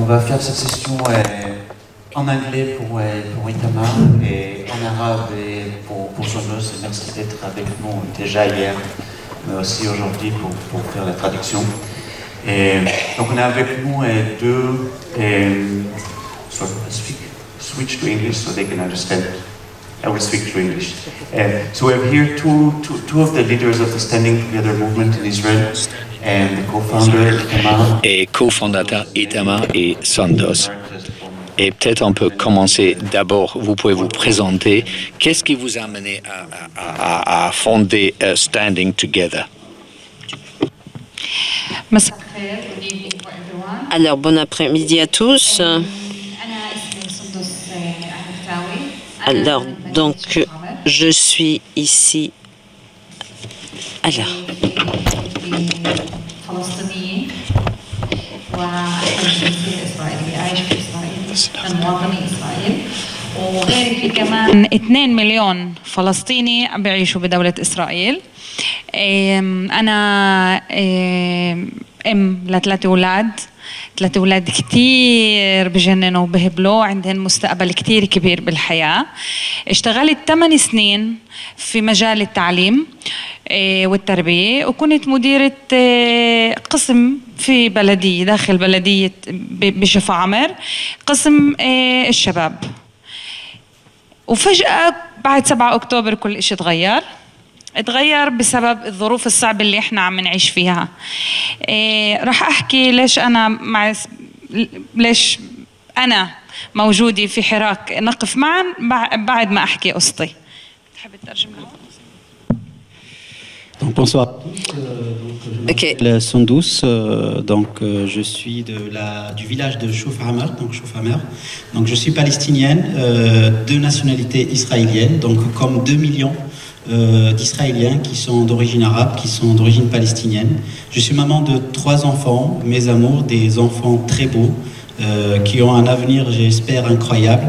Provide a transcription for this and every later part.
On va faire cette session en anglais pour Itamar et en arabe pour Sonos. Merci d'être avec nous déjà hier, mais aussi aujourd'hui pour faire la traduction. Et donc on a avec nous deux... so switch to English so they can understand. I will speak to English. So we have here two of the leaders of the Standing Together movement in Israel and the co-founder Itamar. Et cofondateur Itamar et Sandoz. Et peut-être on peut commencer d'abord, vous pouvez vous présenter. Qu'est-ce qui vous a amené à fonder Standing Together? Alors, bon après-midi à tous. Alors, donc, je suis ici. Alors. وغيري في كمان 2 مليون فلسطيني بيعيشوا بدولة إسرائيل. أنا أم ل3 أولاد. 3 أولاد كتير بجننوا وبهبلوا، عندهم مستقبل كتير كبير بالحياة. اشتغلت 8 سنين في مجال التعليم والتربية، وكنت مديرة قسم في بلدية داخل بلدية بشفا عمر، قسم الشباب. وفجأة بعد 7 أكتوبر كل إشي اتغير بسبب الظروف الصعبة اللي احنا عم نعيش فيها. راح احكي ليش انا موجودة في حراك نقف معا بعد ما احكي قصتي. تحب تترجم لهم؟ Donc, bonsoir. Je m'appelle Sandoz, je suis du village de Chouf Hamar, donc je suis palestinienne de nationalité israélienne, donc comme 2 millions d'Israéliens qui sont d'origine arabe, qui sont d'origine palestinienne. Je suis maman de 3 enfants, mes amours, des enfants très beaux, qui ont un avenir, j'espère, incroyable.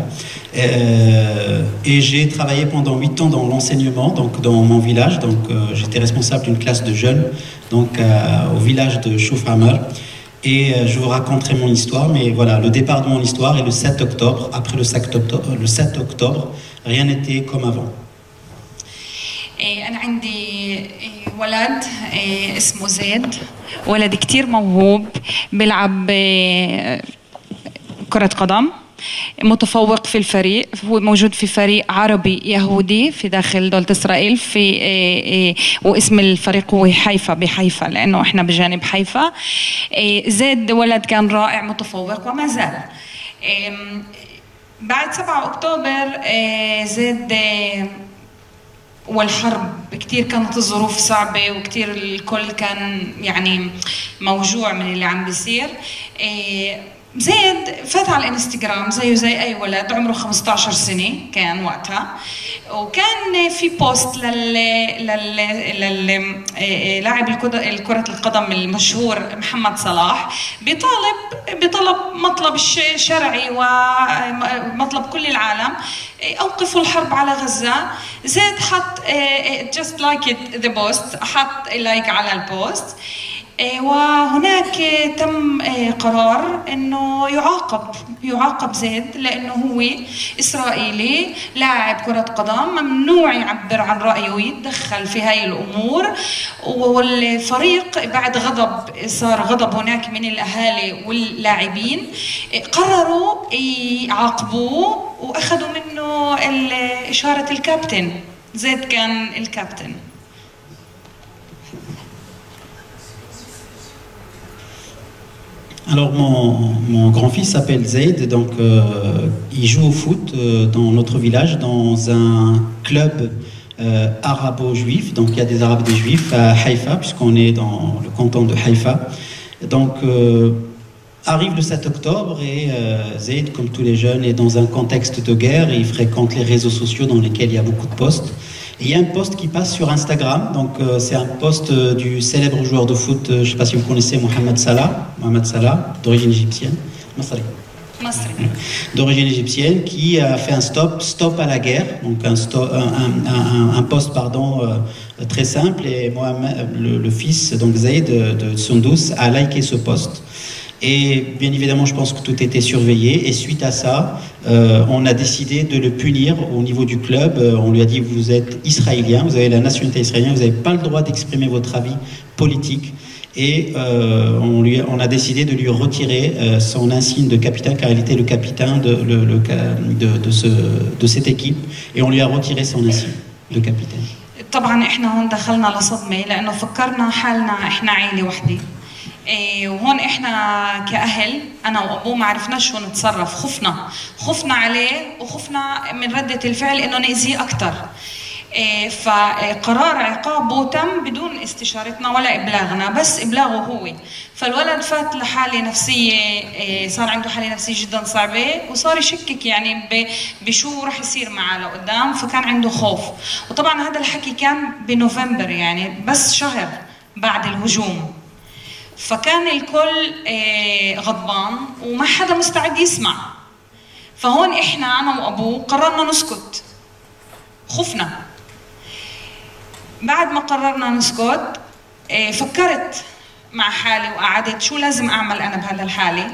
Et j'ai travaillé pendant 8 ans dans l'enseignement, donc dans mon village. J'étais responsable d'une classe de jeunes, au village de Chouf Hamar. Et je vous raconterai mon histoire, mais voilà, le départ de mon histoire est le 7 octobre. Après le 7 octobre, rien n'était comme avant. أنا عندي ولد اسمه زيد، ولد كتير موهوب، بيلعب كرة قدم، متفوق في الفريق، هو موجود في فريق عربي يهودي في داخل دولة إسرائيل في واسم الفريق هو حيفا بحيفا لأنه إحنا بجانب حيفا. زيد ولد كان رائع متفوق وما زال. بعد 7 أكتوبر زيد والحرب كتير كانت الظروف صعبة وكتير الكل كان يعني موجوع من اللي عم بيصير. زيد فات على الانستغرام زيه زي اي ولد عمره 15 سنة كان وقتها، وكان في بوست لاعب كرة القدم المشهور محمد صلاح بطلب مطلب شرعي ومطلب كل العالم: اوقفوا الحرب على غزة. زيد حط just like it the post، حط لايك على البوست، وهناك تم قرار انه يعاقب زيد لانه هو اسرائيلي لاعب كرة قدم، ممنوع يعبر عن رأيه ويتدخل في هاي الامور. والفريق بعد صار غضب هناك من الاهالي واللاعبين، قرروا يعاقبوه واخذوا منه اشارة الكابتن. زيد كان الكابتن. Alors mon grand-fils s'appelle Zaid, donc il joue au foot dans notre village, dans un club arabo-juif, donc il y a des arabes et des juifs à Haïfa, puisqu'on est dans le canton de Haïfa. Donc arrive le 7 octobre et Zaid, comme tous les jeunes, est dans un contexte de guerre et il fréquente les réseaux sociaux dans lesquels il y a beaucoup de posts. Et il y a un post qui passe sur Instagram, donc c'est un post du célèbre joueur de foot, je ne sais pas si vous connaissez, Mohamed Salah, d'origine égyptienne, d'origine égyptienne, qui a fait un stop à la guerre, donc un post très simple, et Mohamed, le fils donc Zaid de Sandoz a liké ce post. Et bien évidemment, je pense que tout était surveillé. Et suite à ça, on a décidé de le punir au niveau du club. On lui a dit, vous êtes israélien, vous avez la nationalité israélienne, vous n'avez pas le droit d'exprimer votre avis politique. Et on a décidé de lui retirer son insigne de capitaine, car il était le capitaine de cette équipe. Et on lui a retiré son insigne de capitaine. طبعا احنا هون دخلنا لصدمه لانه فكرنا حالنا احنا عائله وحده. وهون احنا كاهل انا وابوه ما عرفناش شو نتصرف، خفنا عليه وخفنا من رده الفعل انه ناذيه اكثر. فقرار عقابه تم بدون استشارتنا ولا ابلاغنا، بس ابلاغه هو. فالولد فات لحاله نفسيه، صار عنده حاله نفسيه جدا صعبه، وصار يشكك يعني بشو رح يصير معه لقدام، فكان عنده خوف. وطبعا هذا الحكي كان بنوفمبر، يعني بس شهر بعد الهجوم. فكان الكل غضبان وما حدا مستعد يسمع. فهون احنا انا وابوه قررنا نسكت، خفنا. بعد ما قررنا نسكت فكرت مع حالي وقعدت شو لازم اعمل انا بهذا الحاله.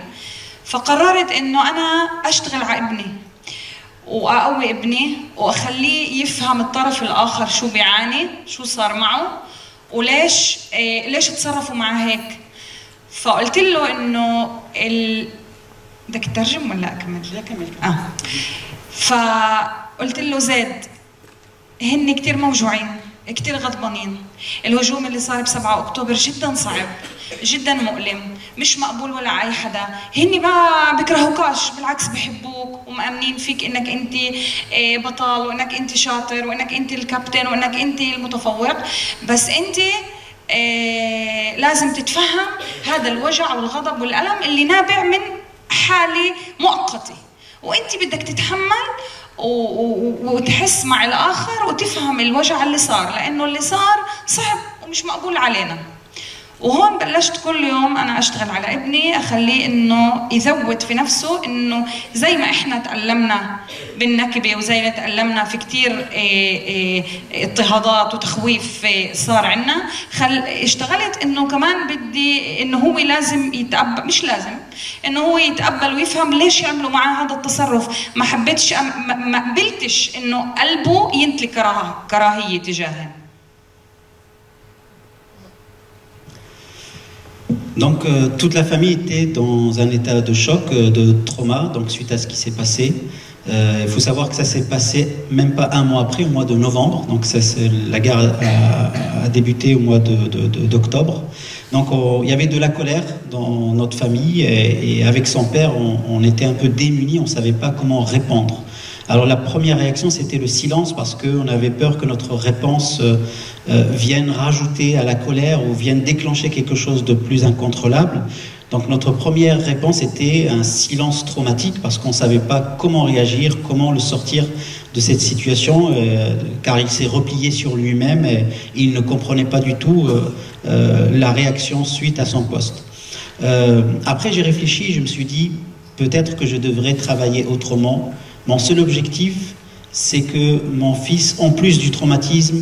فقررت انه انا اشتغل على ابني واقوي ابني واخليه يفهم الطرف الاخر شو بيعاني، شو صار معه وليش ليش تصرفوا معه هيك. فقلت له انه بدك تترجم ولا اكمل؟ لا كمل. فقلت له زيد، هن كثير موجوعين، كثير غضبانين. الهجوم اللي صار ب7 أكتوبر جدا صعب، جدا مؤلم، مش مقبول ولا اي حدا. هن ما بكرهوكاش، بالعكس بحبوك ومأمنين فيك انك انت بطل وانك انت شاطر وانك انت الكابتن وانك انت المتفوق، بس انت لازم تتفهم هذا الوجع والغضب والألم اللي نابع من حالة مؤقتة، وانت بدك تتحمل وتحس مع الآخر وتفهم الوجع اللي صار، لأنه اللي صار صعب ومش مقبول علينا. وهون بلشت كل يوم أنا أشتغل على ابني، أخليه إنه يزود في نفسه، إنه زي ما إحنا تألمنا بالنكبة وزي ما تألمنا في كتير اضطهادات وتخويف صار عنا، اشتغلت إنه كمان بدي إنه هو لازم يتقبل، مش لازم إنه هو يتقبل ويفهم ليش يعملوا معاه هذا التصرف. ما حبيتش ما قبلتش إنه قلبه ينتلي كراهية تجاهه. Donc toute la famille était dans un état de choc, de trauma, donc suite à ce qui s'est passé. Il faut savoir que ça s'est passé même pas un mois après, au mois de novembre. Donc la guerre a débuté au mois d'octobre. Donc il y avait de la colère dans notre famille et avec son père, on était un peu démunis, on ne savait pas comment répondre. Alors la première réaction, c'était le silence, parce qu'on avait peur que notre réponse vienne rajouter à la colère ou vienne déclencher quelque chose de plus incontrôlable. Donc notre première réponse était un silence traumatique, parce qu'on ne savait pas comment réagir, comment le sortir de cette situation, car il s'est replié sur lui-même et il ne comprenait pas du tout la réaction suite à son poste. Après j'ai réfléchi, je me suis dit peut-être que je devrais travailler autrement. Mon seul objectif, c'est que mon fils, en plus du traumatisme,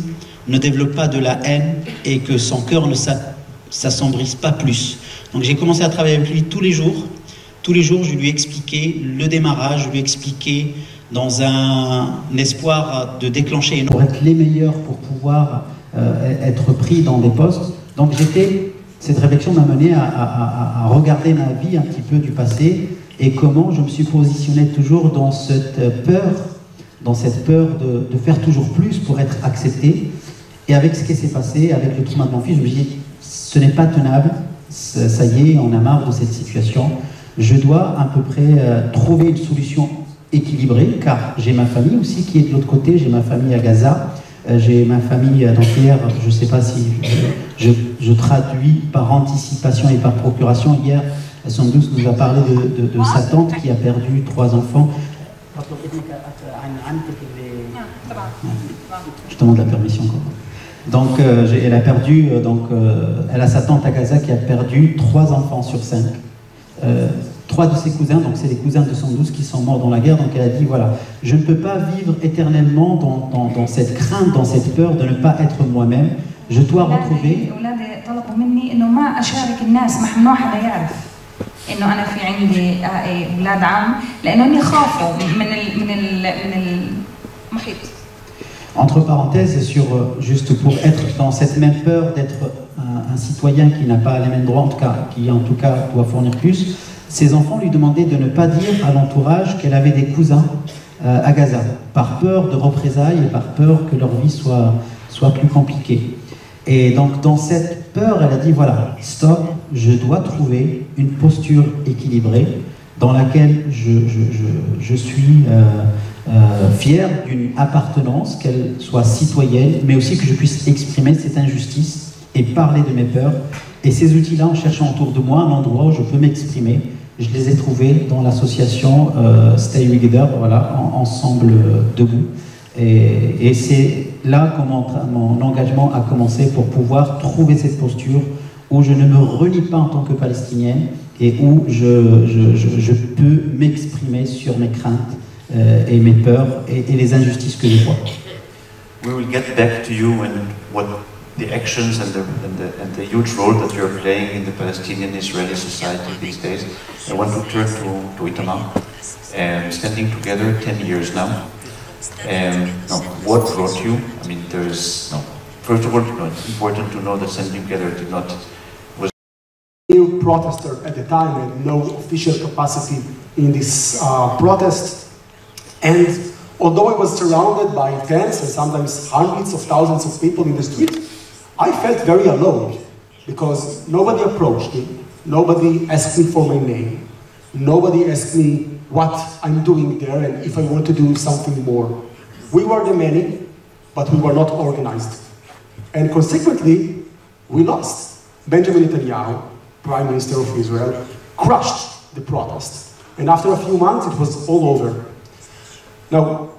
ne développe pas de la haine et que son cœur ne s'assombrisse pas plus. Donc j'ai commencé à travailler avec lui tous les jours. Tous les jours, je lui expliquais le démarrage, je lui expliquais dans un espoir de déclencher pour être les meilleurs, pour pouvoir être pris dans des postes. Donc cette réflexion m'a mené à regarder ma vie un petit peu du passé et comment je me suis positionné toujours dans cette peur de faire toujours plus pour être accepté. Et avec ce qui s'est passé, avec le trauma de mon fils, je me suis dit, ce n'est pas tenable, ça y est, on a marre de cette situation. Je dois à peu près trouver une solution équilibrée, car j'ai ma famille aussi qui est de l'autre côté, j'ai ma famille à Gaza, j'ai ma famille donc hier, je ne sais pas si je traduis par anticipation et par procuration. Hier, Sandouz nous a parlé de sa tante qui a perdu 3 enfants. Je demande la permission. Donc, elle a perdu, elle a sa tante à Gaza qui a perdu 3 enfants sur 5. 3 de ses cousins, donc c'est les cousins de Sandouz qui sont morts dans la guerre. Donc elle a dit voilà, je ne peux pas vivre éternellement dans cette crainte, dans cette peur de ne pas être moi-même. Je dois retrouver. إنه أنا في عندي أولاد عم لأنهم يخافوا من المحيط. Entre parenthèses, juste pour être dans cette même peur d'être un citoyen qui n'a pas les mêmes droits, qui en tout cas doit fournir plus, ses enfants lui demandaient de ne pas dire à l'entourage qu'elle avait des cousins à Gaza, par peur de représailles et par peur que leur vie soit plus compliquée. Et donc dans cette peur, elle a dit voilà, stop, je dois trouver une posture équilibrée dans laquelle je suis fier d'une appartenance, qu'elle soit citoyenne, mais aussi que je puisse exprimer cette injustice et parler de mes peurs. Et ces outils-là, en cherchant autour de moi un endroit où je peux m'exprimer, je les ai trouvés dans l'association Stay Together, voilà, Ensemble Debout. Et c'est là que mon engagement a commencé pour pouvoir trouver cette posture où je ne me renie pas en tant que Palestinienne et où je peux m'exprimer sur mes craintes et mes peurs et les injustices que je vois. We will get back to you and what the actions and the huge role that you're playing in the Palestinian-Israeli society these days. I want to turn to Itamar, standing together 10 years now. What brought you? I mean, first of all, it's important to know that Standing Together did not was new protester at the time had no official capacity in this protest, and although I was surrounded by tens and sometimes hundreds of thousands of people in the street, I felt very alone because nobody approached me, nobody asked me for my name, nobody asked me what I'm doing there and if I want to do something more. We were the many, but we were not organized. And consequently, we lost. Benjamin Netanyahu, Prime Minister of Israel, crushed the protest. And after a few months, it was all over. Now,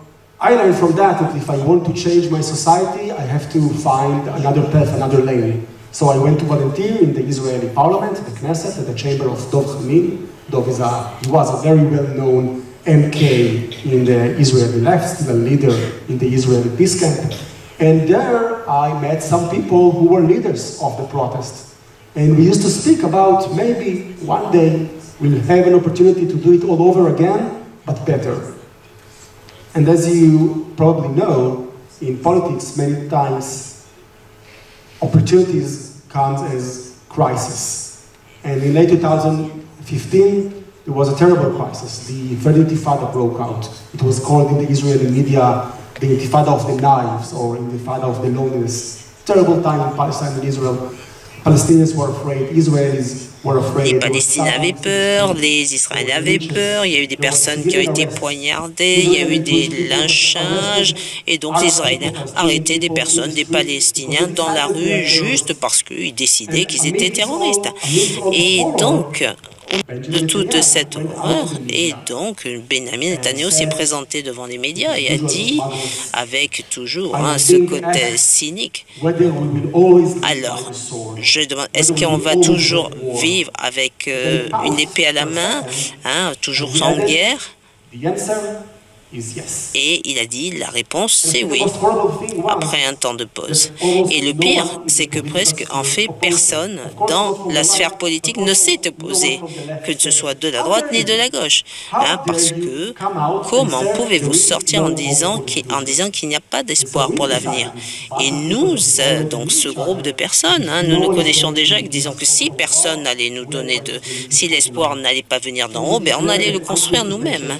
I learned from that if I want to change my society, I have to find another path, another lane. So I went to volunteer in the Israeli parliament, the Knesset, at the chamber of Dov Chanin. Dov he was a very well-known MK in the Israeli left, still a leader in the Israeli peace camp. And there I met some people who were leaders of the protest. And we used to speak about maybe one day we'll have an opportunity to do it all over again, but better. And as you probably know, in politics many times opportunities come as crisis. And in late 2015, there was a terrible crisis. The Third Intifada broke out. It was called in the Israeli media the Intifada of the knives or Intifada of the loneliness. Terrible time in Palestine and Israel. Palestinians were afraid, Israelis were afraid. Les Palestiniens avaient peur, les Israéliens avaient peur, il y a eu des personnes qui ont été poignardées, il y a eu des lynchages, et donc les Israéliens arrêtaient des personnes, des Palestiniens dans la rue juste parce qu'ils décidaient qu'ils étaient terroristes. Et donc, de toute cette horreur, et donc Benjamin Netanyahu s'est présenté devant les médias et a dit, avec toujours ce côté cynique, alors je demande, est-ce qu'on va toujours vivre avec une épée à la main, toujours en guerre? Et il a dit, la réponse c'est oui, après un temps de pause. Et le pire, c'est que presque, en fait, personne dans la sphère politique ne s'est opposé, que ce soit de la droite ni de la gauche. Parce que, comment pouvez-vous sortir en disant qu'il n'y a pas d'espoir pour l'avenir? Et nous, donc ce groupe de personnes, nous nous connaissions déjà, disons que si personne n'allait nous donner si l'espoir n'allait pas venir d'en haut, on allait le construire nous-mêmes.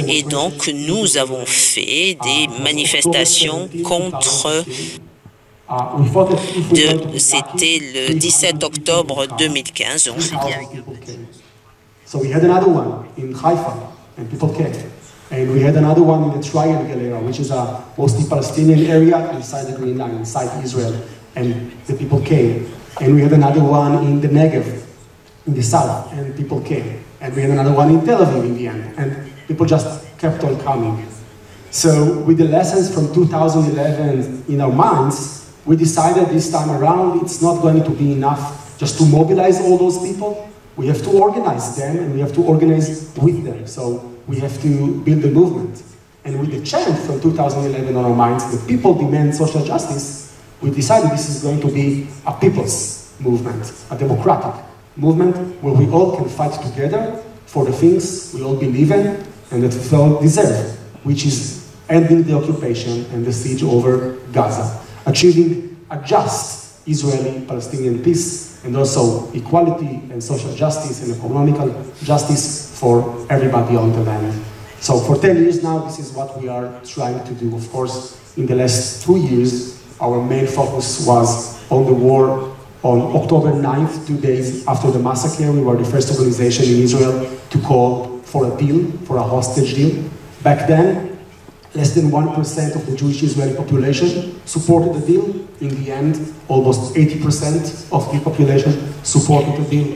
Et donc, nous avons fait des manifestations contre... C'était le 17 octobre 2015. Donc so we had another one in Haifa, and people came. And we had another one in the Triangle area, which is a mostly Palestinian area inside the Green Line, inside Israel. And the people came. And we had another one in the Negev, in the south, and people came. And we had another one in Tel Aviv in the end. And people just kept on coming. So with the lessons from 2011 in our minds, we decided this time around it's not going to be enough just to mobilize all those people. We have to organize them and we have to organize with them. So we have to build a movement. And with the chant from 2011 on our minds, the people demand social justice, we decided this is going to be a people's movement, a democratic movement where we all can fight together for the things we all believe in and that we all deserve, which is ending the occupation and the siege over Gaza, achieving a just Israeli-Palestinian peace, and also equality and social justice and economical justice for everybody on the land. So for 10 years now, this is what we are trying to do. Of course, in the last 2 years, our main focus was on the war. On October 9th, 2 days after the massacre, we were the first organization in Israel to call for a deal, for a hostage deal. Back then, less than 1% of the Jewish Israeli population supported the deal. In the end, almost 80% of the population supported the deal.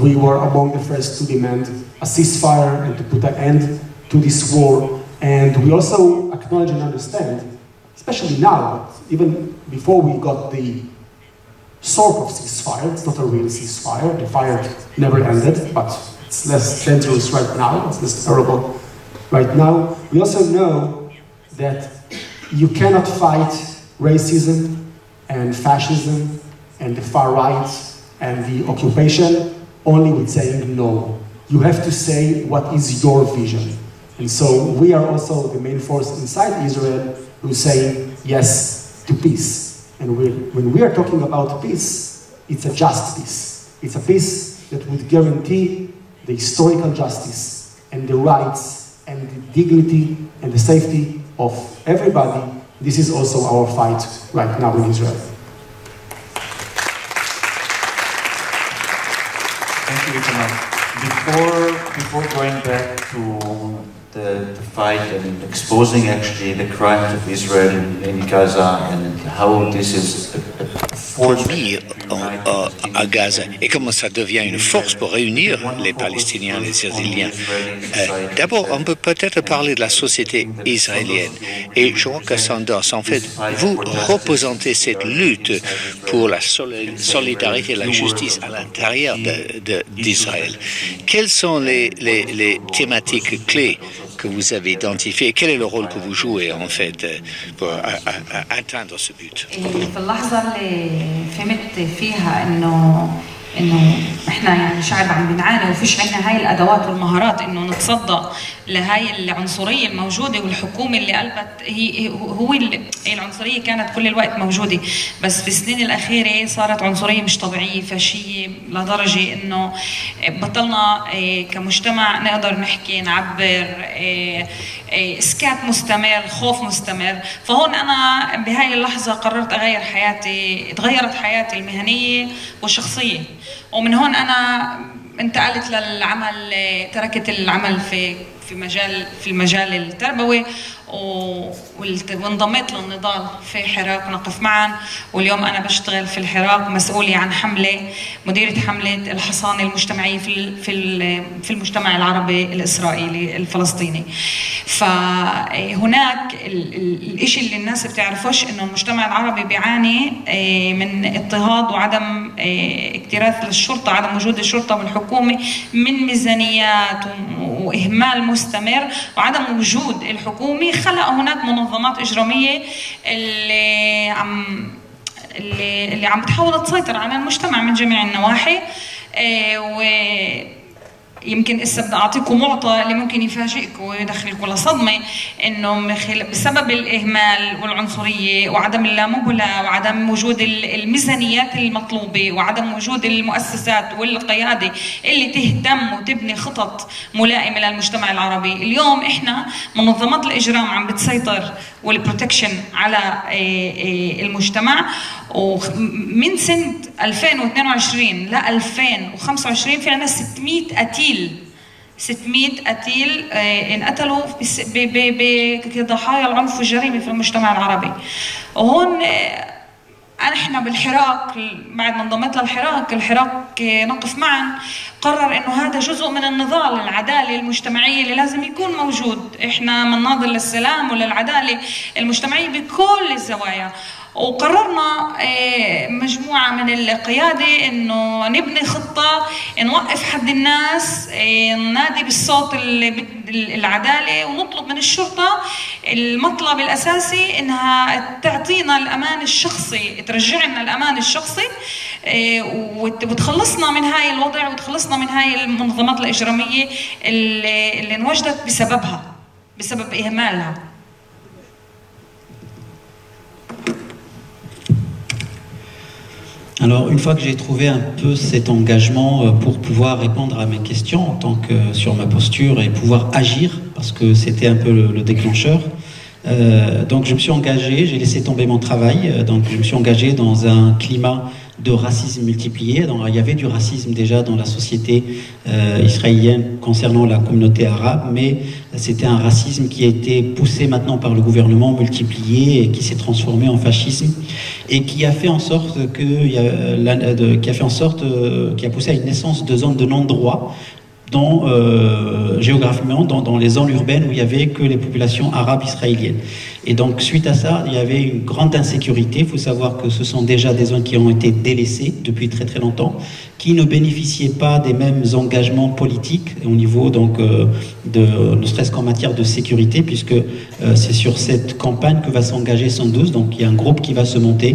We were among the first to demand a ceasefire and to put an end to this war. And we also acknowledge and understand, especially now, but even before we got the sort of ceasefire, it's not a real ceasefire, the fire never ended, but it's less dangerous right now, it's less terrible right now. We also know that you cannot fight racism and fascism and the far right and the occupation only with saying no. You have to say what is your vision. And so we are also the main force inside Israel who's saying yes to peace. And when we are talking about peace, it's a just peace. It's a peace that would guarantee the historical justice and the rights and the dignity and the safety of everybody. This is also our fight right now in Israel. Thank you, Itamar. Before going back to the fight and exposing actually the crimes of Israel in Gaza and how this is a force à Gaza et comment ça devient une force pour réunir les Palestiniens et les Israéliens. D'abord, on peut peut-être parler de la société israélienne. Et je crois que Sandos, en fait, vous représentez cette lutte pour la solidarité et la justice à l'intérieur d'Israël. Quelles sont les thématiques clés que vous avez identifiées? Quel est le rôle que vous jouez, en fait, pour atteindre ce but? في اللحظة اللي فهمت فيها انه احنا يعني شعب عم بنعاني وفيش عندنا هاي الادوات والمهارات انه نتصدى لهاي العنصريه الموجوده والحكومه اللي قلبت هي العنصريه كانت كل الوقت موجوده، بس في السنين الاخيره صارت عنصريه مش طبيعيه فاشيه لدرجه انه بطلنا كمجتمع نقدر نحكي نعبر، اسكات مستمر، خوف مستمر. فهون انا بهاي اللحظه قررت اغير حياتي، اتغيرت حياتي المهنيه والشخصيه، ومن هون انا انتقلت للعمل، تركت العمل في المجال التربوي وانضميت للنضال في حراك نقف معا. واليوم انا بشتغل في الحراك مسؤولة عن حملة، مديرة حملة الحصانة المجتمعية في المجتمع العربي الإسرائيلي الفلسطيني. فهناك الاشي اللي الناس بتعرفوش انه المجتمع العربي بيعاني من اضطهاد وعدم اكتراث للشرطة، عدم وجود الشرطة والحكومة من ميزانيات واهمال مستمر وعدم وجود الحكومة. خلق هناك منظمات إجرامية اللي عم بتحاول تسيطر على المجتمع من جميع النواحي. يمكن إسا بدي أعطيكم معطى اللي ممكن يفاجئكم ويدخلكم لصدمة، إنه بسبب الإهمال والعنصرية وعدم اللامبالاة وعدم وجود الميزانيات المطلوبة وعدم وجود المؤسسات والقيادة اللي تهتم وتبني خطط ملائمة للمجتمع العربي، اليوم إحنا منظمات الإجرام عم بتسيطر والبروتكشن على المجتمع. ومن سنة 2022 ل 2025 في عنا 600 قتيل انقتلوا كضحايا العنف والجريمة في المجتمع العربي. وهون احنا بالحراك بعد ما انضميت الحراك نقف معا قرر انه هذا جزء من النضال، العداله المجتمعيه اللي لازم يكون موجود. احنا بنناضل للسلام وللعداله المجتمعيه بكل الزوايا، وقررنا مجموعة من القيادة إنه نبني خطة نوقف حد الناس، ننادي بالصوت العدالة ونطلب من الشرطة المطلب الأساسي إنها تعطينا الأمان الشخصي، ترجع لنا الأمان الشخصي وتخلصنا من هاي الوضع وتخلصنا من هاي المنظمات الإجرامية اللي انوجدت بسبب إهمالها. Alors, une fois que j'ai trouvé un peu cet engagement pour pouvoir répondre à mes questions en tant que sur ma posture et pouvoir agir, parce que c'était un peu le déclencheur, donc je me suis engagé, j'ai laissé tomber mon travail, donc je me suis engagé dans un climat de racisme multiplié. Donc, il y avait du racisme déjà dans la société israélienne concernant la communauté arabe, mais c'était un racisme qui a été poussé maintenant par le gouvernement, multiplié, et qui s'est transformé en fascisme, et qui a fait en sorte qui a poussé à une naissance de zones de non-droit, géographiquement dans les zones urbaines où il n'y avait que les populations arabes israéliennes. Et donc suite à ça, il y avait une grande insécurité. Il faut savoir que ce sont déjà des zones qui ont été délaissées depuis très très longtemps, qui ne bénéficiaient pas des mêmes engagements politiques au niveau ne serait-ce qu'en matière de sécurité, puisque c'est sur cette campagne que va s'engager 112. Donc il y a un groupe qui va se monter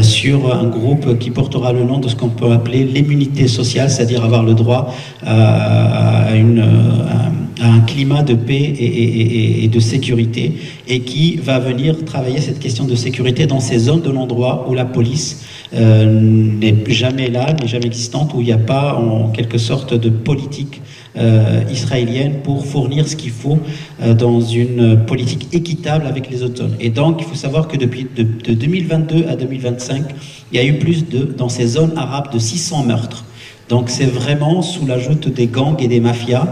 sur un groupe qui portera le nom de ce qu'on peut appeler l'immunité sociale, c'est-à-dire avoir le droit à un climat de paix et de sécurité, et qui va venir travailler cette question de sécurité dans ces zones de non-droit où la police n'est jamais là, n'est jamais existante, où il n'y a pas en quelque sorte de politique israélienne pour fournir ce qu'il faut dans une politique équitable avec les autres zones. Et donc il faut savoir que de 2022 à 2025, il y a eu dans ces zones arabes de 600 meurtres. Donc c'est vraiment sous la joute des gangs et des mafias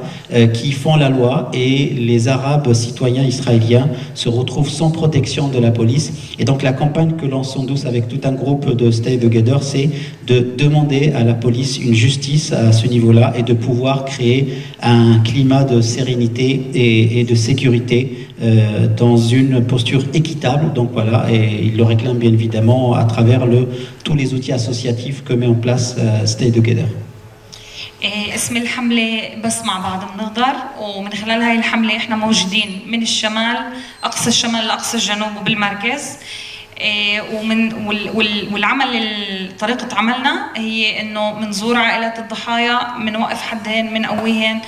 qui font la loi, et les Arabes citoyens israéliens se retrouvent sans protection de la police. Et donc la campagne que lance 112 avec tout un groupe de Stay Together, c'est de demander à la police une justice à ce niveau-là, et de pouvoir créer un climat de sérénité et de sécurité dans une posture équitable. Donc voilà, et il le réclame bien évidemment à travers tous les outils associatifs que met en place Stay Together. اسم الحملة بس مع بعض بنقدر، ومن خلال هاي الحملة احنا موجودين من الشمال، أقصى الشمال لأقصى الجنوب وبالمركز. والعمل طريقة عملنا هي انه بنزور عائلات الضحايا، بنوقف حدهن، بنقويهن،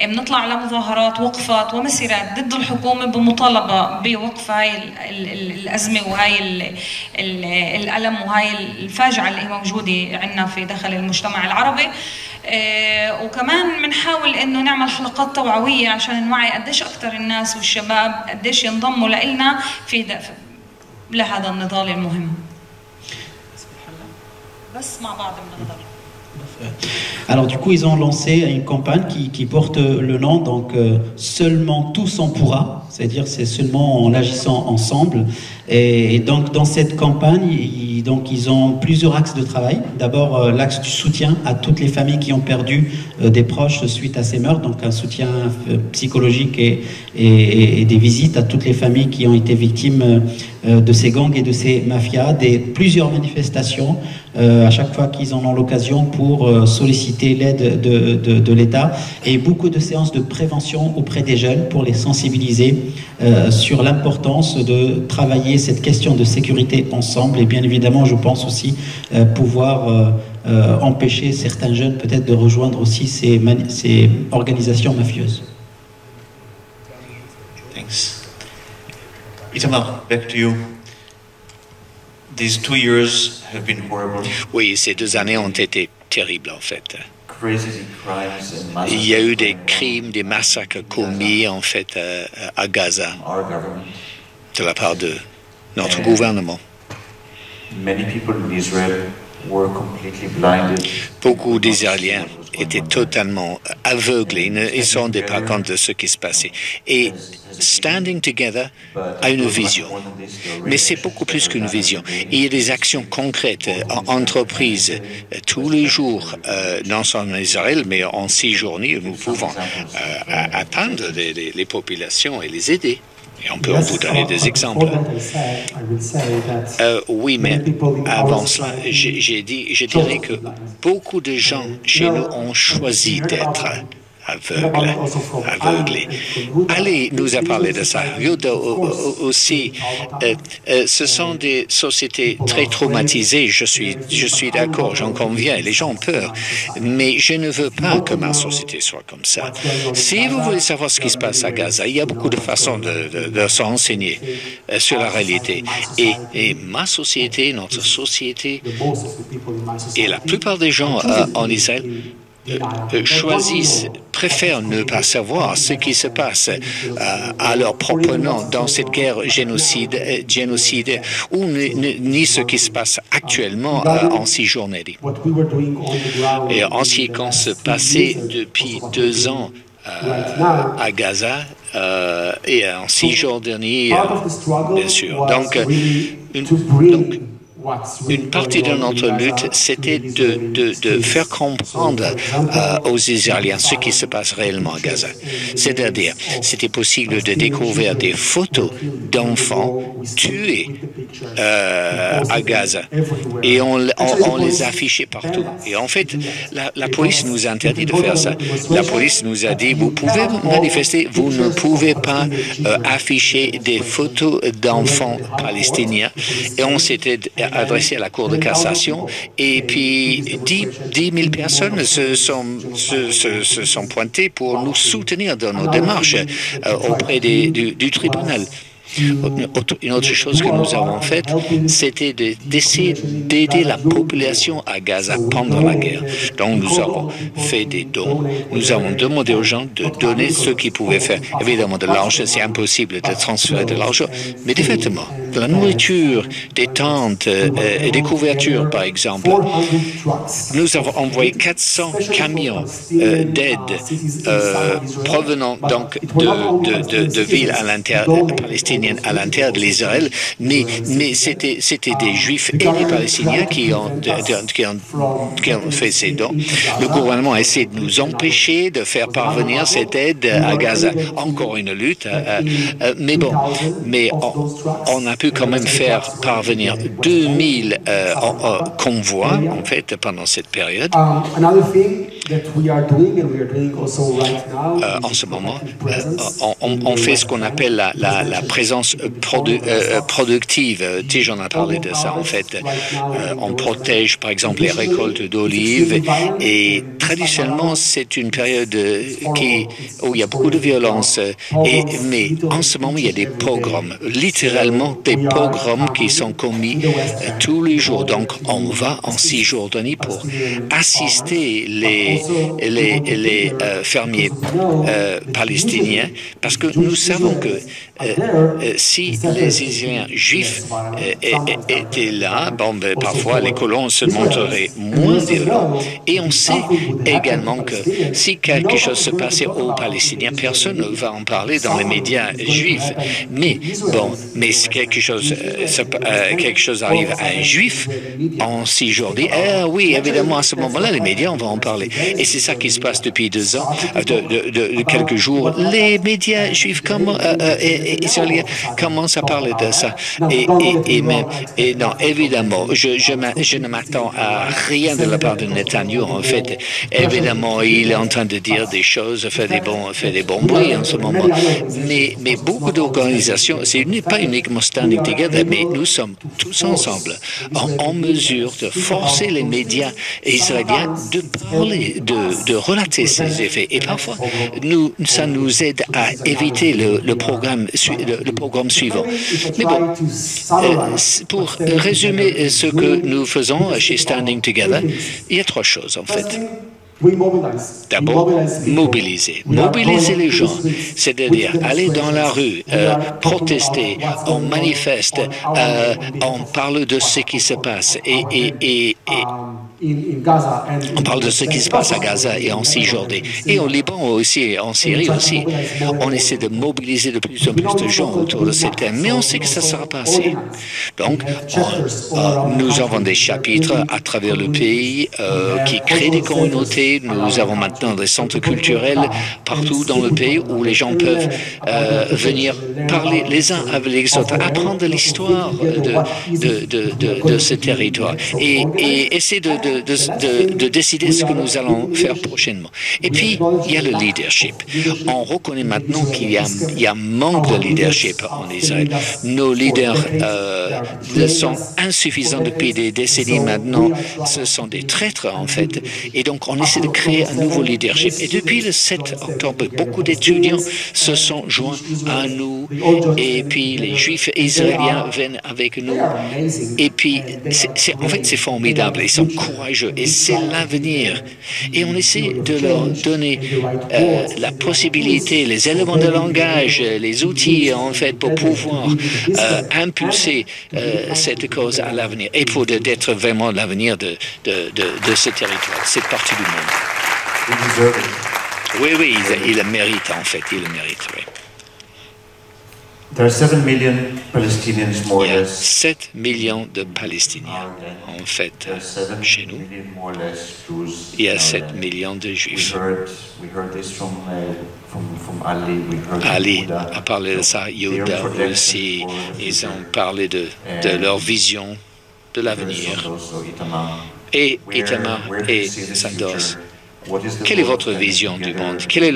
بنطلع على مظاهرات، وقفات ومسيرات ضد الحكومة بمطالبة بوقف هاي الأزمة وهاي الألم وهاي الفاجعة اللي هي موجودة عندنا في داخل المجتمع العربي. وكمان بنحاول انه نعمل حلقات توعوية عشان نوعي قديش اكثر الناس والشباب قديش ينضموا لنا لهذا النضال المهم. بس مع بعض بنقدر. Alors du coup, ils ont lancé une campagne qui porte le nom, donc seulement tous on pourra, c'est-à-dire c'est seulement en agissant ensemble. Et donc dans cette campagne, ils ont plusieurs axes de travail. D'abord l'axe du soutien à toutes les familles qui ont perdu des proches suite à ces meurtres, donc un soutien psychologique et des visites à toutes les familles qui ont été victimes de ces gangs et de ces mafias, plusieurs manifestations à chaque fois qu'ils en ont l'occasion pour solliciter l'aide de l'État, et beaucoup de séances de prévention auprès des jeunes pour les sensibiliser sur l'importance de travailler cette question de sécurité ensemble, et bien évidemment je pense aussi pouvoir empêcher certains jeunes peut-être de rejoindre aussi ces organisations mafieuses. Thanks. Itamar, back to you. These 2 years have been horrible. Oui, ces 2 années ont été terribles en fait. Crazy crimes and massacres. Il y a eu des crimes, des massacres commis en fait à Gaza de la part de notre gouvernement. Many people in Israel were completely blinded. Beaucoup d'Israéliens étaient totalement aveuglés, ils ne se rendaient pas compte de ce qui se passait. Et Standing Together a une vision, mais c'est beaucoup plus qu'une vision. Il y a des actions concrètes, entreprises, tous les jours, non seulement en Israël, mais en 6 journées, nous pouvons atteindre les populations et les aider. Et on peut vous donner des exemples. Oui, mais avant cela, je dirais que beaucoup de gens chez nous ont choisi d'être aveuglés. Ali nous a parlé de ça. Yoda aussi. Ce sont des sociétés très traumatisées. Je suis d'accord, j'en conviens. Les gens ont peur. Mais je ne veux pas que ma société soit comme ça. Si vous voulez savoir ce qui se passe à Gaza, il y a beaucoup de façons de s'enseigner sur la réalité. Et ma société, notre société, et la plupart des gens en Israël préfèrent ne pas savoir ce qui se passe à leur propre nom dans cette guerre génocide ou ni ce qui se passe actuellement en Cisjordanie. Et en ce qui se passait depuis 2 ans à Gaza et en Cisjordanie, bien sûr. Donc, une partie de notre lutte, c'était de faire comprendre aux Israéliens ce qui se passe réellement à Gaza. C'est-à-dire, c'était possible de découvrir des photos d'enfants tués à Gaza. Et on les affichait partout. Et en fait, la police nous a interdit de faire ça. La police nous a dit, vous pouvez manifester, vous ne pouvez pas afficher des photos d'enfants palestiniens. Et on s'était adressé à la Cour de cassation et puis 10 000 personnes se sont pointées pour nous soutenir dans nos démarches auprès du tribunal. Une autre chose que nous avons faite, c'était d'essayer d'aider la population à Gaza pendant la guerre. Donc, nous avons fait des dons. Nous avons demandé aux gens de donner ce qu'ils pouvaient faire. Évidemment, de l'argent, c'est impossible de transférer de l'argent, mais des vêtements, de la nourriture, des tentes et des couvertures, par exemple. Nous avons envoyé 400 camions d'aide provenant donc de villes à l'intérieur palestiniennes à l'intérieur de l'Israël, mais c'était des Juifs et des Palestiniens qui ont fait ces dons. Le gouvernement a essayé de nous empêcher de faire parvenir cette aide à Gaza. Encore une lutte, mais bon, on a pu quand même faire parvenir 2000 convois, en fait, pendant cette période. En ce moment, on fait ce qu'on appelle la présence productive. Tijan a parlé de ça, en fait. On protège, par exemple, les récoltes d'olives et traditionnellement, c'est une période où il y a beaucoup de violence. Mais en ce moment, il y a des pogroms, littéralement des pogroms qui sont commis tous les jours. Donc, on va en Cisjordanie pour assister les fermiers palestiniens parce que nous savons que si les Israéliens juifs étaient là, parfois les colons se montreraient moins violents. Et on sait également que si quelque chose se passait aux Palestiniens, personne ne va en parler dans les médias juifs. Mais si quelque chose arrive à un juif en Cisjordanie, oui, évidemment, à ce moment-là, les médias, on va en parler. Et c'est ça qui se passe depuis 2 ans, de quelques jours. Les médias juifs israéliens commencent à parler de ça. Et non, évidemment, je ne m'attends à rien de la part de Netanyahu. En fait, évidemment, il est en train de dire des choses, fait des bons bruits en ce moment. Mais beaucoup d'organisations, ce n'est pas uniquement Standing Together, mais nous sommes tous ensemble en mesure de forcer les médias israéliens de parler, de relater ces effets. Et parfois, ça nous aide à éviter le programme suivant. Mais bon, pour résumer ce que nous faisons chez Standing Together, il y a 3 choses en fait. D'abord, mobiliser les gens, c'est-à-dire aller dans la rue, protester, on manifeste, on parle de ce qui se passe et on parle de ce qui se passe à Gaza et en Cisjordanie et au Liban aussi, et en Syrie aussi. On essaie de mobiliser de plus en plus de gens autour de ces thèmes, mais on sait que ça ne sera pas assez. Donc, nous avons des chapitres à travers le pays qui créent des communautés. Nous avons maintenant des centres culturels partout dans le pays où les gens peuvent venir parler les uns avec les autres, apprendre l'histoire de ce territoire et essayer de de décider ce que nous allons faire prochainement. Et puis, il y a le leadership. On reconnaît maintenant qu'il y a un manque de leadership en Israël. Nos leaders sont insuffisants depuis des décennies maintenant. Ce sont des traîtres, en fait. Et donc, on essaie de créer un nouveau leadership. Et depuis le 7 octobre, beaucoup d'étudiants se sont joints à nous. Et puis, les Juifs israéliens viennent avec nous. Et puis, en fait, c'est formidable. Ils sont courageux. Et c'est l'avenir. Et on essaie de leur donner la possibilité, les éléments de langage, les outils, en fait, pour pouvoir impulser cette cause à l'avenir et pour d'être vraiment l'avenir de ce territoire, cette partie du monde. Oui, il le mérite, en fait, il le mérite, oui. There are 7 million Palestinians, more Il y or a less. 7 millions de Palestiniens, en fait, chez nous. Il y a 7 millions de Juifs. We heard this from Ali. We heard Ali Yehuda. a parlé de ça, Yehuda aussi. Ils ont parlé de leur vision de l'avenir. Et Itamar et Sandos, quelle est votre vision du monde? Quel est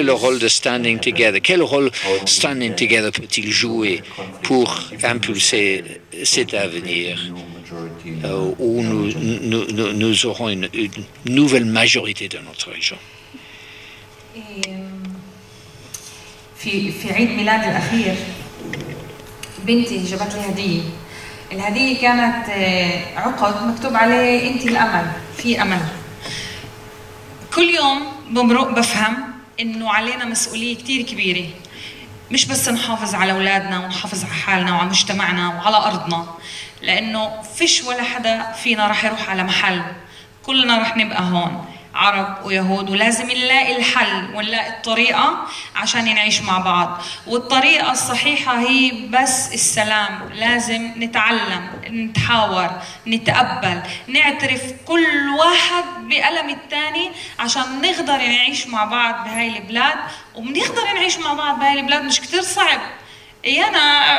le rôle de Standing Together? Quel rôle Standing Together peut-il jouer pour impulser cet avenir où nous aurons une nouvelle majorité de notre région? في عيد ميلاد الأخير بنتي جابت لي هدية. الهدية كانت عقد مكتوب عليه أنت الأمل، في أمل. كل يوم بمرق بفهم إنه علينا مسؤولية كتير كبيرة، مش بس نحافظ على أولادنا ونحافظ على حالنا وعلى مجتمعنا وعلى أرضنا، لأنه فيش ولا حدا فينا رح يروح على محل، كلنا رح نبقى هون عرب ويهود، ولازم نلاقي الحل ونلاقي الطريقة عشان نعيش مع بعض. والطريقة الصحيحة هي بس السلام. لازم نتعلم، نتحاور، نتقبل، نعترف كل واحد بألم الثاني عشان نقدر نعيش مع بعض بهاي البلاد. وبنقدر نعيش مع بعض بهاي البلاد، مش كتير صعب.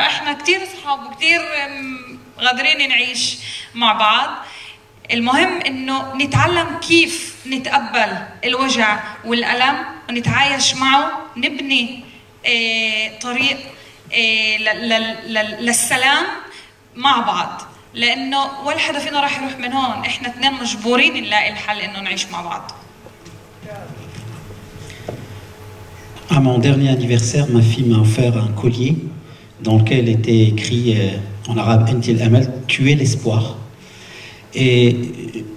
احنا كتير صحاب وكتير قادرين نعيش مع بعض. المهم انه نتعلم كيف نتقبل الوجع والألم ونتعايش معه، نبني طريق للسلام مع بعض، لانه ولا حدا فينا راح يروح من هون، احنا اثنين مجبورين نلاقي الحل انه نعيش مع بعض. À mon dernier anniversaire, ma fille m'a offert un collier dans lequel était écrit en arabe Entil Amal, tu es l'espoir. Et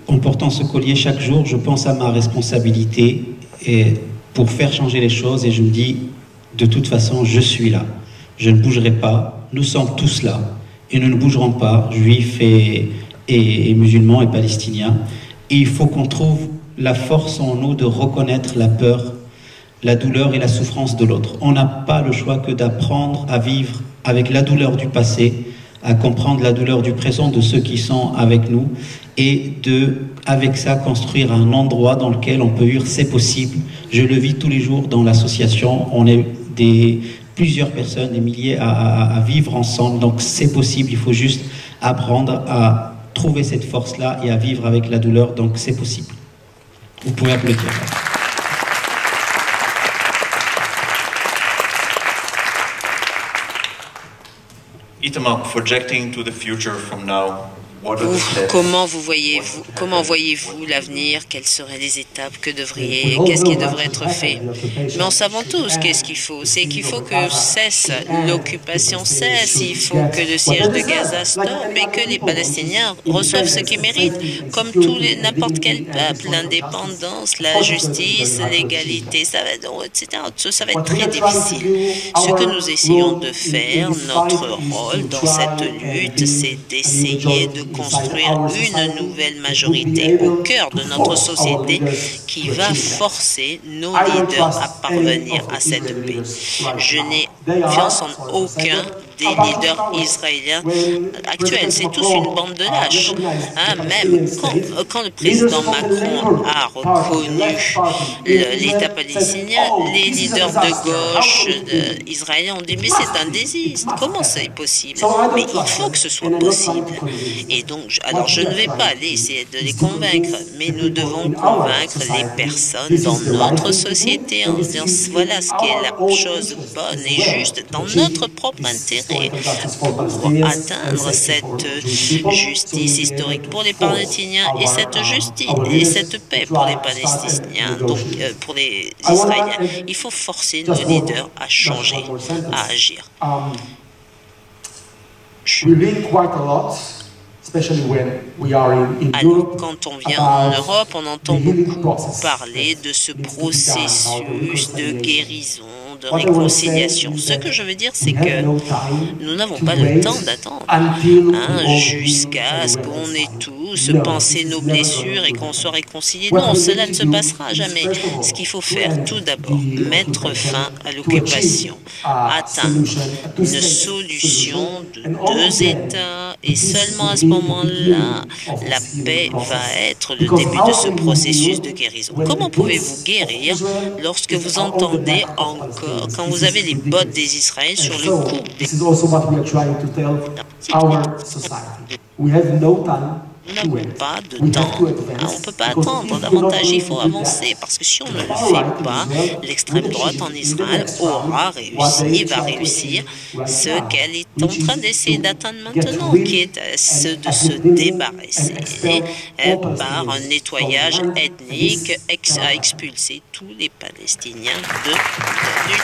en portant ce collier chaque jour, je pense à ma responsabilité et pour faire changer les choses, et je me dis, de toute façon, je suis là. Je ne bougerai pas. Nous sommes tous là. Et nous ne bougerons pas, juifs et musulmans et palestiniens. Et il faut qu'on trouve la force en nous de reconnaître la peur, la douleur et la souffrance de l'autre. On n'a pas le choix que d'apprendre à vivre avec la douleur du passé, à comprendre la douleur du présent de ceux qui sont avec nous et avec ça, construire un endroit dans lequel on peut vivre. C'est possible. Je le vis tous les jours dans l'association. On est plusieurs personnes, des milliers à vivre ensemble. Donc c'est possible. Il faut juste apprendre à trouver cette force-là et à vivre avec la douleur. Donc c'est possible. Vous pouvez applaudir. Itamar, projecting to the future from now, comment voyez-vous l'avenir? Quelles seraient les étapes? Qu'est-ce qui devrait être fait? Mais en savant tous qu'est-ce qu'il faut. C'est qu'il faut que cesse l'occupation cesse. Il faut que le siège de Gaza stoppe et que les Palestiniens reçoivent ce qu'ils méritent, comme n'importe quel peuple, l'indépendance, la justice, l'égalité, etc. Ça va être très difficile. Ce que nous essayons de faire, notre rôle dans cette lutte, c'est d'essayer de construire une nouvelle majorité au cœur de notre société qui va forcer nos leaders à parvenir à cette paix. Je n'ai confiance en aucun des leaders israéliens actuels. C'est tous une bande de lâches. Même quand le président Macron a reconnu l'État palestinien, les leaders de gauche israéliens ont dit mais c'est indésiste, comment c'est possible? Mais il faut que ce soit possible. Et donc, alors je ne vais pas aller essayer de les convaincre, mais nous devons convaincre les personnes dans notre société en disant voilà ce qui est la chose bonne et juste dans notre propre intérêt pour atteindre cette justice historique pour les Palestiniens et cette justice et cette paix pour les Palestiniens, donc pour les Israéliens. Il faut forcer nos leaders à changer, à agir. Alors, quand on vient en Europe, on entend beaucoup parler de ce processus de guérison, de réconciliation. Ce que je veux dire, c'est que nous n'avons pas le temps d'attendre jusqu'à ce qu'on ait tous pensé nos blessures et qu'on soit réconciliés. Non, cela ne se passera jamais. Ce qu'il faut faire, tout d'abord, mettre fin à l'occupation, atteindre une solution de 2 États, et seulement à ce moment-là, la paix va être le début de ce processus de guérison. Comment pouvez-vous guérir lorsque vous entendez encore, quand vous avez les bottes des Israéliens sur le cou des... Nous n'avons pas de temps, on ne peut pas attendre davantage, il faut avancer, parce que si on ne le fait pas, l'extrême droite en Israël aura réussi, va réussir ce qu'elle est en train d'essayer d'atteindre maintenant, qui est de se débarrasser par un nettoyage ethnique, à expulser tous les Palestiniens du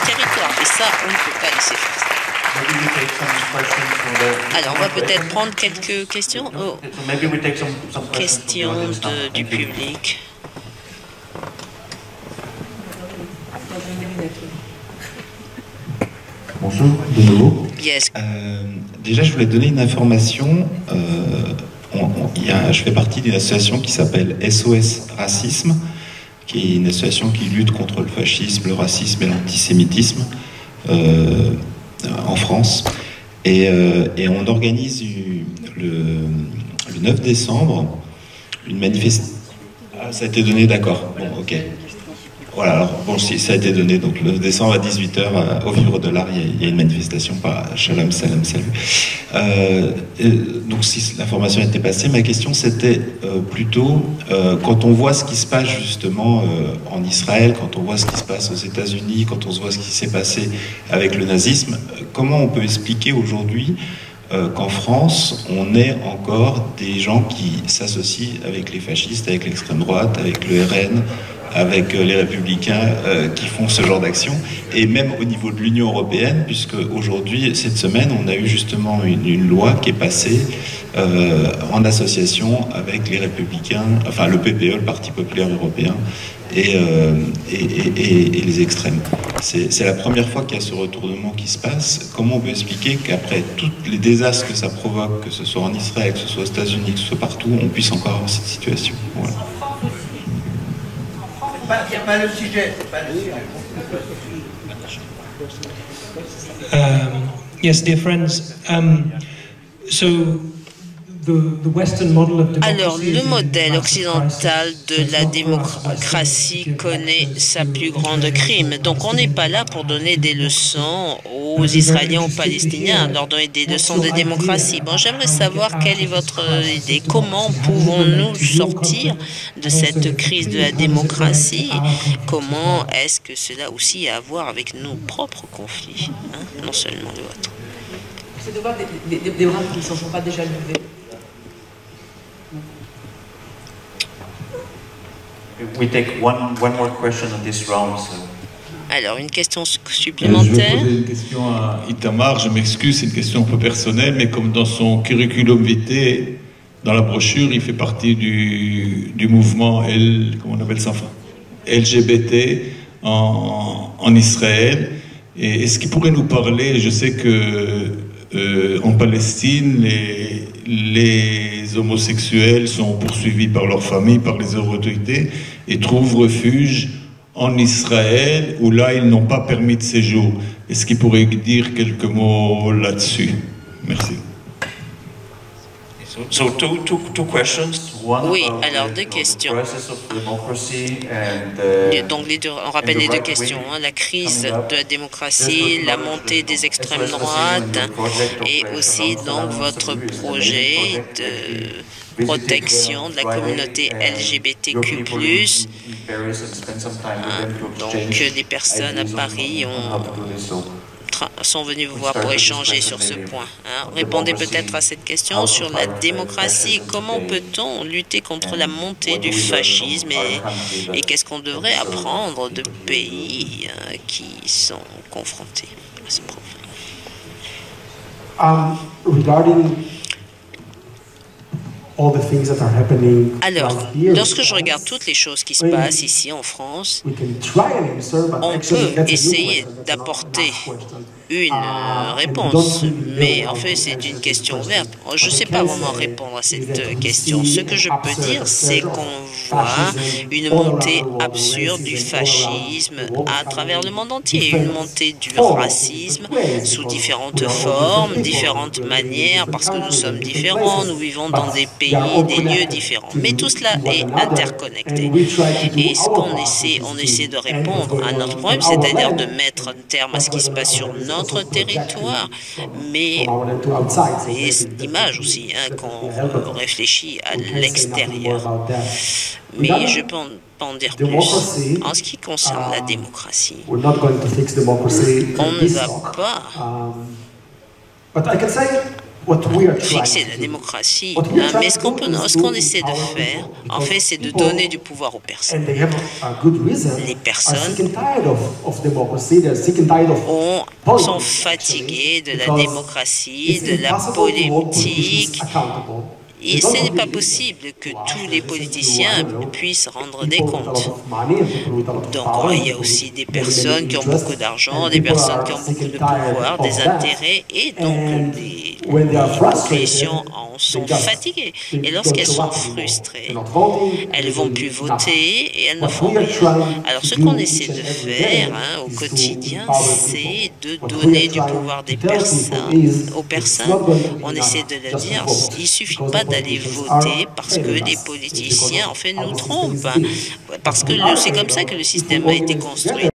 territoire. Et ça, on ne peut pas laisser faire ça. Alors, on va peut-être prendre quelques questions. Questions du public. Bonjour, de nouveau. Yes. Déjà, je voulais donner une information. Je fais partie d'une association qui s'appelle SOS Racisme, qui est une association qui lutte contre le fascisme, le racisme et l'antisémitisme en France. Et on organise le 9 décembre une manifestation. Ah, ça a été donné, d'accord. Bon, ok. Voilà, alors bon, si ça a été donné, donc le 9 décembre à 18h au Vivre de l'Art, il y a une manifestation par Shalom, Salam, Salut. Donc si l'information a été passée, ma question c'était plutôt quand on voit ce qui se passe justement en Israël, quand on voit ce qui se passe aux États-Unis, quand on voit ce qui s'est passé avec le nazisme, comment on peut expliquer aujourd'hui qu'en France, on ait encore des gens qui s'associent avec les fascistes, avec l'extrême droite, avec le RN, avec les républicains qui font ce genre d'action, et même au niveau de l'Union européenne, puisque aujourd'hui, cette semaine, on a eu justement une loi qui est passée en association avec les républicains, enfin le PPE, le Parti populaire européen, et les extrêmes. C'est la première fois qu'il y a ce retournement qui se passe. Comment on peut expliquer qu'après tous les désastres que ça provoque, que ce soit en Israël, que ce soit aux États-Unis, que ce soit partout, on puisse encore avoir cette situation? Voilà. C'est pas le sujet. Yes, dear friends. Alors, le modèle occidental de la démocratie connaît sa plus grande crime. Donc, on n'est pas là pour donner des leçons aux Israéliens, aux Palestiniens, leur donner des leçons de démocratie. Bon, j'aimerais savoir quelle est votre idée. Comment pouvons-nous sortir de cette crise de la démocratie? Comment est-ce que cela aussi a à voir avec nos propres conflits, non seulement le vôtre? C'est de voir des bras qui ne se sont pas déjà levés. We take one more question on this round. So. Alors, une question supplémentaire. Je vais poser une question à Itamar. Je m'excuse, c'est une question un peu personnelle, mais comme dans son curriculum vitae, dans la brochure, il fait partie du mouvement comment on appelle ça, LGBT en Israël. Et est-ce qu'il pourrait nous parler? Je sais que en Palestine, les homosexuels sont poursuivis par leur famille, par les autorités, et trouvent refuge en Israël où là, ils n'ont pas permis de séjour. Est-ce qu'il pourrait dire quelques mots là-dessus? Merci. So two questions. Oui, alors deux questions. Donc on rappelle les deux questions, hein, la crise de la démocratie, la montée des extrêmes droites et aussi donc votre projet de protection de la communauté LGBTQ+. Donc les personnes à Paris sont venus vous voir pour échanger sur ce point. Hein. Répondez peut-être à cette question sur la démocratie. Comment peut-on lutter contre la montée du fascisme et qu'est-ce qu'on devrait apprendre de pays qui sont confrontés à ce problème? Alors, lorsque je regarde toutes les choses qui se passent ici en France, on peut essayer d'apporter une réponse, mais en fait c'est une question ouverte. Je ne sais pas vraiment répondre à cette question. Ce que je peux dire, c'est qu'on voit une montée absurde du fascisme à travers le monde entier, une montée du racisme sous différentes formes, différentes manières, parce que nous sommes différents, nous vivons dans des pays, des lieux différents. Mais tout cela est interconnecté. Et ce qu'on essaie, on essaie de répondre à notre problème, c'est-à-dire de mettre un terme à ce qui se passe sur notre territoire, mais l'image aussi, hein, qu'on réfléchit à l'extérieur. Mais je peux en dire plus. En ce qui concerne la démocratie, on ne va pas fixer la démocratie, hein, mais ce qu'on essaie de faire, en fait, c'est de donner du pouvoir aux personnes. Les personnes sont fatiguées de la démocratie, de la politique. Et ce n'est pas possible que tous les politiciens puissent rendre des comptes. Donc, il y a aussi des personnes qui ont beaucoup d'argent, des personnes qui ont beaucoup de pouvoir, des intérêts, et donc les populations en sont fatiguées. Et lorsqu'elles sont frustrées, elles ne vont plus voter et elles ne font rien. Alors, ce qu'on essaie de faire au quotidien, c'est de donner du pouvoir aux personnes. On essaie de leur dire, il ne suffit pas d'aller voter parce que les politiciens, en fait, nous trompent. Parce que c'est comme ça que le système a été construit.